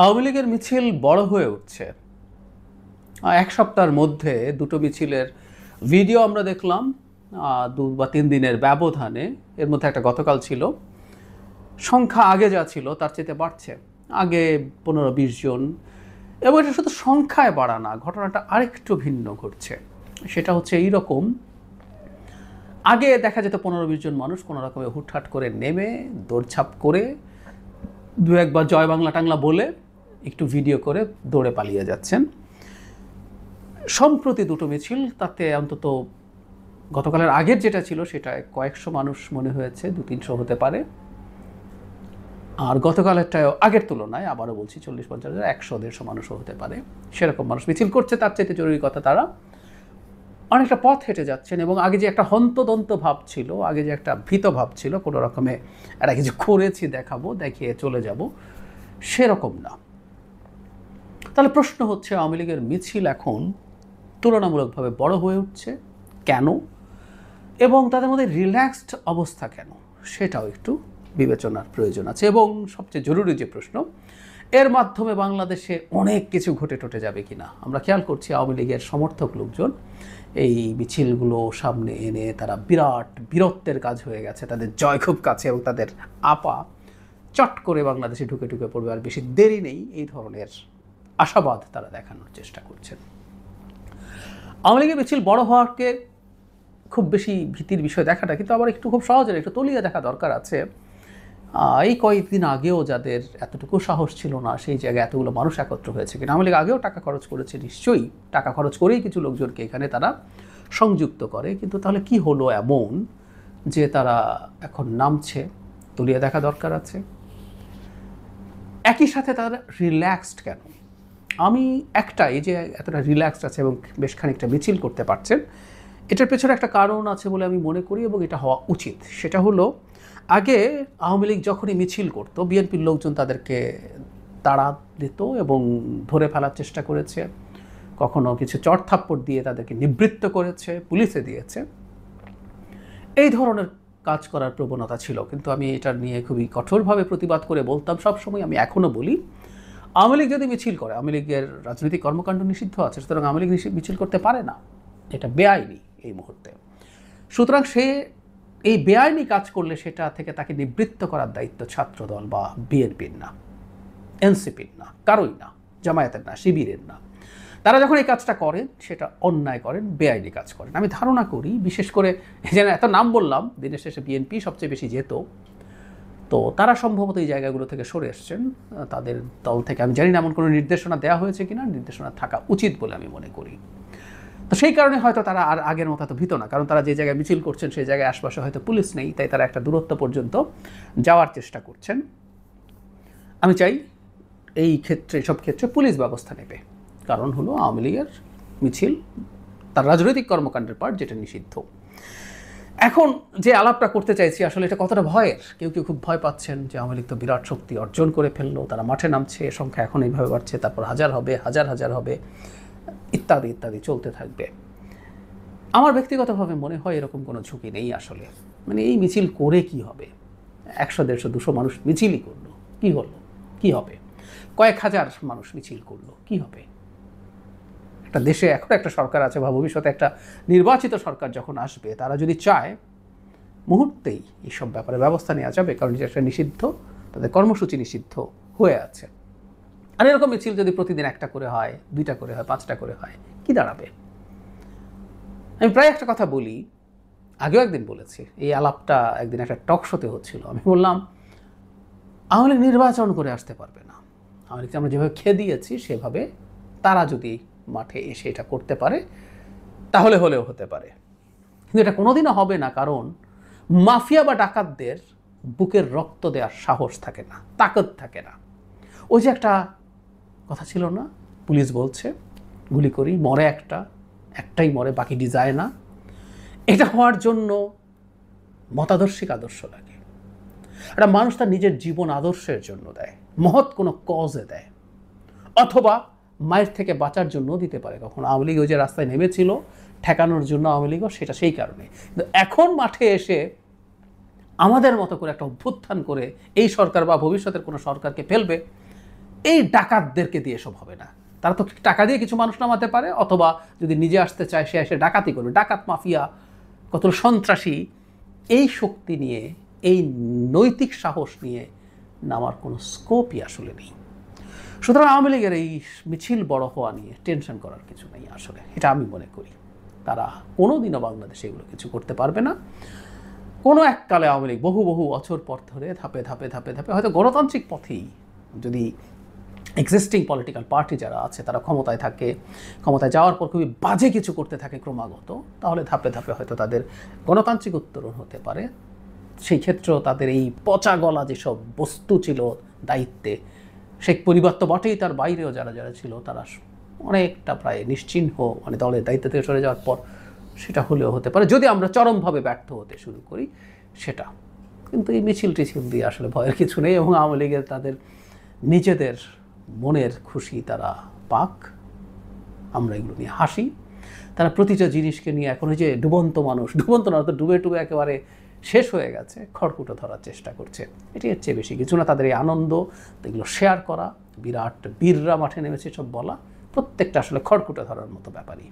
আওয়ামী লীগের মিছিল বড় হয়ে উঠছে। এক সপ্তাহের মধ্যে দুটো মিছিলের ভিডিও আমরা দেখলাম 2 বা 3 দিনের ব্যবধানে। এর মধ্যে একটা গতকাল ছিল। সংখ্যা আগে যা ছিল তার চেয়ে বাড়ছে। আগে 15-20 জন, এবং এটা শুধু সংখ্যায় বাড়া না, ঘটনাটা আরেকটু ভিন্ন ঘটছে। সেটা হচ্ছে এইরকম, আগে দেখা যেত 15-20 জন মানুষ কোনো রকমে হুটহাট করে নেমে দৌড়ঝাঁপ করে দু একবার জয় বাংলা টাংলা বলে একটু ভিডিও করে দৌড়ে পালিয়ে যাচ্ছেন। সম্প্রতি দুটো মিছিল, তাতে অন্তত গতকালের আগের যেটা ছিল সেটায় কয়েকশো মানুষ মনে হয়েছে, 200-300 হতে পারে। আর গতকালেরটাও আগের তুলনায় আবারও বলছি 40-50 হাজার, 100-150 মানুষও হতে পারে। সেরকম মানুষ মিছিল করছে। তার চাইতে জরুরি কথা, তারা অনেকটা পথ হেঁটে যাচ্ছেন। এবং আগে যে একটা হন্তদন্ত ভাব ছিল, আগে যে একটা ভীত ভাব ছিল, কোনো রকমে একটা কিছু করেছি দেখাবো, দেখিয়ে চলে যাব, সেরকম না। তাহলে প্রশ্ন হচ্ছে, আওয়ামী লীগের মিছিল এখন তুলনামূলকভাবে বড় হয়ে উঠছে কেন, এবং তাদের মধ্যে রিল্যাক্সড অবস্থা কেন, সেটাও একটু বিবেচনার প্রয়োজন আছে। এবং সবচেয়ে জরুরি যে প্রশ্ন, এর মাধ্যমে বাংলাদেশে অনেক কিছু ঘটে টটে যাবে কিনা। আমরা খেয়াল করছি আওয়ামী লীগের সমর্থক লোকজন এই মিছিলগুলো সামনে এনে তারা বিরাট বীরত্বের কাজ হয়ে গেছে, তাদের জয় খুব কাছে, এবং তাদের আপা চট করে বাংলাদেশে ঢুকে ঢুকে পড়বে, আর বেশি দেরি নেই, এই ধরনের আশাবাদ তারা দেখানোর চেষ্টা করছেন। আওয়ামী লীগের মিছিল বড় হওয়াকে খুব বেশি ভীতির বিষয় দেখাটা কিন্তু আবার একটু খুব সহজে একটু তলিয়ে দেখা দরকার আছে। এই কয়েকদিন আগেও যাদের এতটুকু সাহস ছিল না, সেই জায়গায় এতগুলো মানুষ একত্র হয়েছে কিনা। আওয়ামী লীগ আগেও টাকা খরচ করেছে, নিশ্চয়ই টাকা খরচ করেই কিছু লোকজনকে এখানে তারা সংযুক্ত করে। কিন্তু তাহলে কি হলো এমন যে তারা এখন নামছে, তলিয়ে দেখা দরকার আছে। একই সাথে তারা রিল্যাক্সড কেন? আমি একটাই যে এতটা রিল্যাক্সড আছে এবং বেশ খানিকটা মিছিল করতে পারছেন, এটার পেছনে একটা কারণ আছে বলে আমি মনে করি, এবং এটা হওয়া উচিত। সেটা হলো, আগে আওয়ামী লীগ যখনই মিছিল করতো, বিএনপির লোকজন তাদেরকে তাড়া দিত এবং ধরে ফেলার চেষ্টা করেছে, কখনো কিছু চড়থাপ্পড় দিয়ে তাদেরকে নিবৃত্ত করেছে, পুলিশে দিয়েছে। এই ধরনের কাজ করার প্রবণতা ছিল। কিন্তু আমি এটা নিয়ে খুবই কঠোরভাবে প্রতিবাদ করে বলতাম সবসময়, আমি এখনও বলি, আওয়ামী লীগ যদি মিছিল করে, আওয়ামী লীগের রাজনৈতিক কর্মকাণ্ড নিষিদ্ধ আছে, সুতরাং আওয়ামী লীগ মিছিল করতে পারে না, এটা বেআইনি এই মুহূর্তে। সুতরাং সে এই বেআইনি কাজ করলে সেটা থেকে তাকে নিবৃত্ত করার দায়িত্ব ছাত্রদল বা বিএনপির না, এনসিপির না, কারোই না, জামায়াতের না, শিবিরের না। তারা যখন এই কাজটা করেন সেটা অন্যায় করেন, বেআইনি কাজ করেন। আমি ধারণা করি, বিশেষ করে যেন এত নাম বললাম, দিনের শেষে বিএনপি সবচেয়ে বেশি যেত, তো তারা সম্ভবত এই জায়গাগুলো থেকে সরে এসছেন। তাদের দল থেকে আমি জানি না এমন কোনো নির্দেশনা দেওয়া হয়েছে কিনা, নির্দেশনা থাকা উচিত বলে আমি মনে করি। তো সেই কারণে হয়তো তারা আর আগের মতো এত ভীত না, কারণ তারা যে জায়গায় মিছিল করছেন সেই জায়গায় আশপাশে হয়তো পুলিশ নেই, তাই তারা একটা দূরত্ব পর্যন্ত যাওয়ার চেষ্টা করছেন। আমি চাই এই ক্ষেত্রে, সব ক্ষেত্রে পুলিশ ব্যবস্থা নেবে, কারণ হলো আওয়ামী লীগের মিছিল তার রাজনৈতিক কর্মকাণ্ডের পার্ট, যেটা নিষিদ্ধ। এখন যে আলাপটা করতে চাইছি, আসলে এটা কতটা ভয়ের। কেউ কেউ খুব ভয় পাচ্ছেন যে আওয়ামী লীগ তো বিরাট শক্তি অর্জন করে ফেললো, তারা মাঠে নামছে, সংখ্যা এখন এইভাবে বাড়ছে, তারপর হাজার হবে, হাজার হাজার হবে, ইত্যাদি ইত্যাদি চলতে থাকবে। আমার ব্যক্তিগতভাবে মনে হয় এরকম কোনো ঝুঁকি নেই আসলে। মানে এই মিছিল করে কি হবে? 100-150-200 মানুষ মিছিলই করলো, কি হলো, কি হবে? কয়েক হাজার মানুষ মিছিল করলো, কি হবে? একটা দেশে এখন একটা সরকার আছে, বা ভবিষ্যতে একটা নির্বাচিত সরকার যখন আসবে, তারা যদি চায় মুহূর্তেই এইসব ব্যাপারে ব্যবস্থা নেওয়া যাবে, কারণ যেটা নিষিদ্ধ, তাদের কর্মসূচি নিষিদ্ধ হয়ে আছে। আর এরকম মিছিল যদি প্রতিদিন 1টা করে হয়, 2টা করে হয়, 5টা করে হয়, কি দাঁড়াবে? আমি প্রায় একটা কথা বলি, আগেও একদিন বলেছি, এই আলাপটা একদিন একটা টক শোতে হচ্ছিল। আমি বললাম, আওয়ামী লীগ নির্বাচন করে আসতে পারবে না। আওয়ামী লীগকে আমরা যেভাবে খেয়ে দিয়েছি সেভাবে তারা যদি মাঠে এসে এটা করতে পারে, তাহলে হলেও হতে পারে, কিন্তু এটা কোনোদিনও হবে না, কারণ মাফিয়া বা ডাকাতদের বুকের রক্ত দেওয়ার সাহস থাকে না, তাকত থাকে না। ওই যে একটা কথা ছিল না, পুলিশ বলছে গুলি করি, মরে একটাই মরে, বাকিটি যায় না। এটা হওয়ার জন্য মতাদর্শিক আদর্শ লাগে। একটা মানুষ তার নিজের জীবন আদর্শের জন্য দেয়, মহৎ কোনো কজে দেয়, অথবা মায়ের থেকে বাঁচার জন্য দিতে পারে। কখনো আওয়ামী লীগ ওই যে রাস্তায় নেমেছিল ঠেকানোর জন্য, আওয়ামী লীগও সেটা সেই কারণে। কিন্তু এখন মাঠে এসে আমাদের মতো করে একটা অভ্যুত্থান করে এই সরকার বা ভবিষ্যতের কোনো সরকারকে ফেলবে, এই ডাকাতদেরকে দিয়ে এসব হবে না। তারা তো টাকা দিয়ে কিছু মানুষ নামাতে পারে, অথবা যদি নিজে আসতে চায় সে এসে ডাকাতি করবে। ডাকাত মাফিয়া, কত সন্ত্রাসী, এই শক্তি নিয়ে, এই নৈতিক সাহস নিয়ে নামার কোনো স্কোপই আসলে নেই। সুতরাং আওয়ামী লীগের এই মিছিল বড় হওয়া নিয়ে টেনশন করার কিছু নেই আসলে, এটা আমি মনে করি। তারা কোনো দিনও বাংলাদেশে এগুলো কিছু করতে পারবে না। কোনো এককালে আওয়ামী লীগ বহু বহু বছর পর ধরে ধাপে ধাপে ধাপে ধাপে হয়তো গণতান্ত্রিক পথেই, যদি এক্সিস্টিং পলিটিক্যাল পার্টি যারা আছে তারা ক্ষমতায় থাকে, ক্ষমতায় যাওয়ার পর খুবই বাজে কিছু করতে থাকে ক্রমাগত, তাহলে ধাপে ধাপে হয়তো তাদের গণতান্ত্রিক উত্তরণ হতে পারে। সেই ক্ষেত্রেও তাদের এই পচা গলা যেসব বস্তু ছিল দায়িত্বে, শেখ পরিবার তো বটেই, তার বাইরেও যারা যারা ছিল তারা অনেকটা প্রায় নিশ্চিহ্ন, মানে দলের দায়িত্ব থেকে সরে যাওয়ার পর সেটা হলেও হতে পারে, যদি আমরা চরমভাবে ব্যর্থ হতে শুরু করি সেটা। কিন্তু এই মিছিল টিছিল দিয়ে আসলে ভয়ের কিছু নেই, এবং আওয়ামী লীগের তাদের নিজেদের মনের খুশি তারা পাক, আমরা এগুলো নিয়ে হাসি। তারা প্রতিটা জিনিসকে নিয়ে এখন ওই যে ডুবন্ত মানুষ, ডুবন্ত না, তো ডুবে ডুবে একেবারে শেষ হয়ে গেছে, খড়কুটো ধরার চেষ্টা করছে। এটি এর চেয়ে বেশি কিছু না। তাদের এই আনন্দ, এগুলো শেয়ার করা, বিরাট বীররা মাঠে নেমেছে সব বলা, প্রত্যেকটা আসলে খড়কুটো ধরার মতো ব্যাপারই।